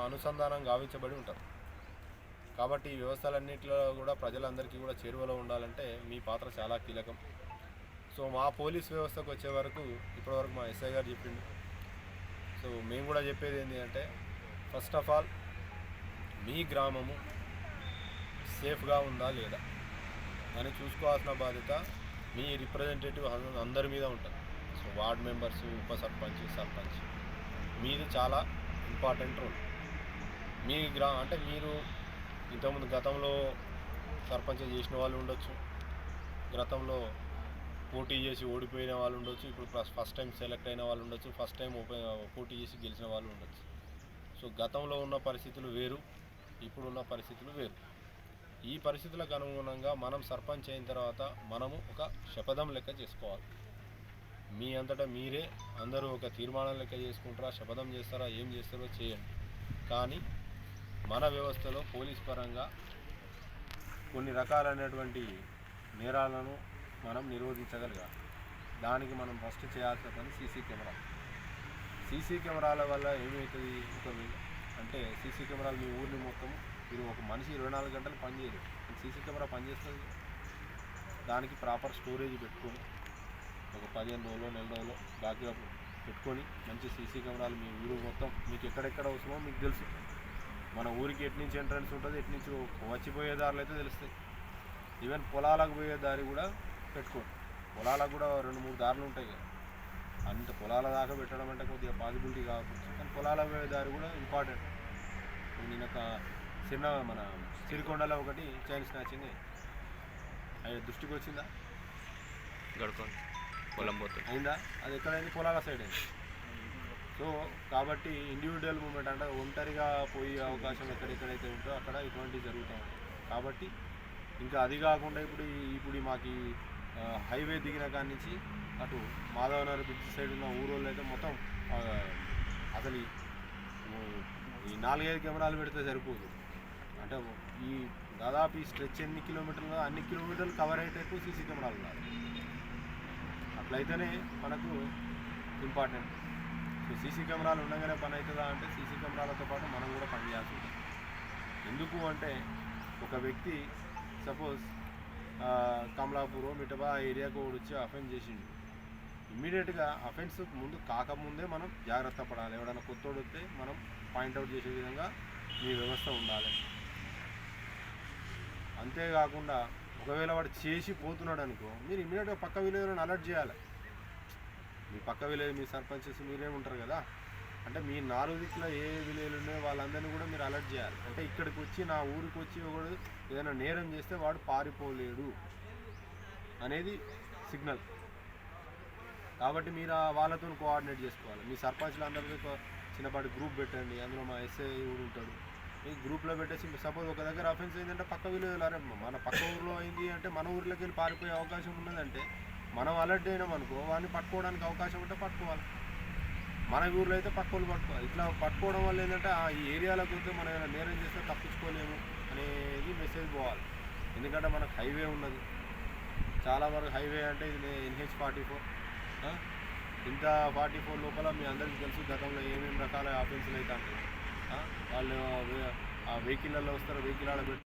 అనుసంధానం గావించబడి ఉంటారు. కాబట్టి ఈ వ్యవస్థలన్నింటిలో కూడా ప్రజలందరికీ కూడా చేరువలో ఉండాలంటే మీ పాత్ర చాలా కీలకం. సో మా పోలీస్ వ్యవస్థకు వచ్చే వరకు ఇప్పటివరకు మా ఎస్ఐ గారు చెప్పిండు. సో మేము కూడా చెప్పేది ఏంటి అంటే, ఫస్ట్ ఆఫ్ ఆల్ మీ గ్రామము సేఫ్గా ఉందా లేదా అని చూసుకోవాల్సిన బాధ్యత మీ రిప్రజెంటేటివ్ అందరి మీద ఉంటుంది. సో వార్డ్ మెంబర్స్, ఉప సర్పంచ్, సర్పంచ్ మీది చాలా ఇంపార్టెంట్ రోల్. మీ అంటే మీరు ఇంతకుముందు గతంలో సర్పంచ్ చేసిన వాళ్ళు ఉండొచ్చు, గతంలో పోటీ చేసి ఓడిపోయిన వాళ్ళు ఉండొచ్చు, ఇప్పుడు ఫస్ట్ టైం సెలెక్ట్ అయిన వాళ్ళు ఉండొచ్చు, ఫస్ట్ టైం పోటీ చేసి గెలిచిన వాళ్ళు ఉండొచ్చు. సో గతంలో ఉన్న పరిస్థితులు వేరు, ఇప్పుడున్న పరిస్థితులు వేరు. ఈ పరిస్థితులకు అనుగుణంగా మనం సర్పంచ్ అయిన తర్వాత మనము ఒక శపథం లెక్క చేసుకోవాలి. మీ అంతటా మీరే అందరూ ఒక తీర్మానం లెక్క చేసుకుంటారా, శపథం చేస్తారా, ఏం చేస్తారో చేయండి. కానీ మన వ్యవస్థలో పోలీస్ పరంగా కొన్ని రకాలైనటువంటి నేరాలను మనం నిరోధించగలగాలి. దానికి మనం ఫస్ట్ చేయాల్సిన పని సీసీ కెమెరాల వల్ల ఏమవుతుంది అంటే, సీసీ కెమెరాలు మీ ఊరిని మొత్తం మీరు ఒక మనిషి 24 గంటలు పనిచేయదు, సీసీ కెమెరా పనిచేస్తుంది. దానికి ప్రాపర్ స్టోరేజ్ పెట్టుకొని ఒక 15 రోజులు, నెల రోజులు బ్యాక్అప్ పెట్టుకొని మంచి సీసీ కెమెరాలు మీ ఊరు మొత్తం మీకు ఎక్కడెక్కడ అవసరమో మీకు తెలుసు. మన ఊరికి ఎట్నుంచి ఎంట్రన్స్ ఉంటుంది, ఎట్నుంచి వచ్చిపోయే దారులు అయితే తెలుస్తాయి. ఈవెన్ పొలాలకు పోయే దారి కూడా పెట్టుకోండి. పొలాలకు కూడా 2-3 దారులు ఉంటాయి కదా, అంత పొలాల దాకా పెట్టడం అంటే కొద్దిగా పాసిబిలిటీ కావచ్చు, కానీ పొలాలకు పోయే దారి కూడా ఇంపార్టెంట్. నేను ఒక చిన్న మన సిరికొండలో ఒకటి చైన్ స్నాచింగ్ అయ్యే దృష్టికి వచ్చిందా, గడుకోండి పొలం పోతుంది అయిందా, అది ఎక్కడైంది, పొలాల సైడ్ అయింది. సో కాబట్టి ఇండివిజువల్ మూమెంట్ అంటే ఒంటరిగా పోయే అవకాశం ఎక్కడెక్కడైతే ఉంటుందో అక్కడ ఇటువంటివి జరుగుతూ ఉంటాయి. కాబట్టి ఇంకా అది కాకుండా ఇప్పుడు మాకు హైవే దిగిన కాడి నుంచి అటు మాధవనగర్ బ్రిడ్జ్ సైడ్ ఉన్న ఊరోళ్ళు అయితే మొత్తం అసలు ఈ 4-5 కెమెరాలు పెడితే సరిపోదు. అంటే ఈ దాదాపు ఈ స్ట్రెచ్ ఎన్ని కిలోమీటర్లు, అన్ని కిలోమీటర్లు కవర్ అయ్యేటట్టు సీసీ కెమెరాలు ఉండాలి. అట్లయితేనే మనకు ఇంపార్టెంట్. సో సీసీ కెమెరాలు ఉండగానే పని అవుతుందా అంటే, సీసీ కెమెరాలతో పాటు మనం కూడా పనిచేయాల్సి ఉంటుంది. ఎందుకు అంటే, ఒక వ్యక్తి సపోజ్ కమలాపూర్, మిఠబా ఆ ఏరియాకు వచ్చి అఫెన్స్ చేసిండు, ఇమ్మీడియట్గా అఫెన్స్ ముందు కాకముందే మనం జాగ్రత్త పడాలి. ఎవడైనా కొత్తోడు వస్తే మనం పాయింట్అవుట్ చేసే విధంగా మీ వ్యవస్థ ఉండాలి. అంతేకాకుండా ఒకవేళ వాడు చేసి పోతున్నాడు అనుకో, మీరు ఇమ్మీడియట్గా పక్క విలేజ్లను అలర్ట్ చేయాలి. మీ పక్క విలేజ్, మీ సర్పంచెస్ మీరే ఉంటారు కదా, అంటే మీ 4 దిక్కులో ఏ విలేజ్లు ఉన్నాయో వాళ్ళందరినీ కూడా మీరు అలర్ట్ చేయాలి. అంటే ఇక్కడికి వచ్చి, నా ఊరికి వచ్చి ఒకడు ఏదైనా నేరం చేస్తే వాడు పారిపోలేడు అనేది సిగ్నల్. కాబట్టి మీరు వాళ్ళతో కోఆర్డినేట్ చేసుకోవాలి. మీ సర్పంచ్లు అందరికీ ఒక చిన్నపాటి గ్రూప్ పెట్టండి, అందులో మా ఎస్ఐ కూడా ఉంటాడు. ఈ గ్రూప్లో పెట్టేసి సపోజ్ ఒక దగ్గర అఫెన్స్ అయిందంటే పక్క విలేజ్లో, అరే మన పక్క ఊరిలో అయింది అంటే మన ఊర్లోకి వెళ్ళి పారిపోయే అవకాశం ఉన్నదంటే మనం అలర్ట్ అయినాం అనుకో, వాడిని పట్టుకోవడానికి అవకాశం ఉంటే పట్టుకోవాలి. మన ఊర్లో అయితే పక్క వాళ్ళు పట్టుకోవాలి. ఇట్లా పట్టుకోవడం వల్ల ఏంటంటే ఈ ఏరియాలకు వస్తే మనం ఏమైనా నేరం చేస్తే తప్పించుకోలేము అనేది మెసేజ్ పోవాలి. ఎందుకంటే మనకు హైవే ఉన్నది, చాలా వరకు హైవే అంటే ఇది NH-44. ఇంత 44 లోపల మీ అందరికీ తెలుసు గతంలో ఏమేమి రకాల ఆఫెన్సులు అయితే అంటే, వాళ్ళు ఆ వెహికల్లో వస్తారు, వెహికల్ ఆడ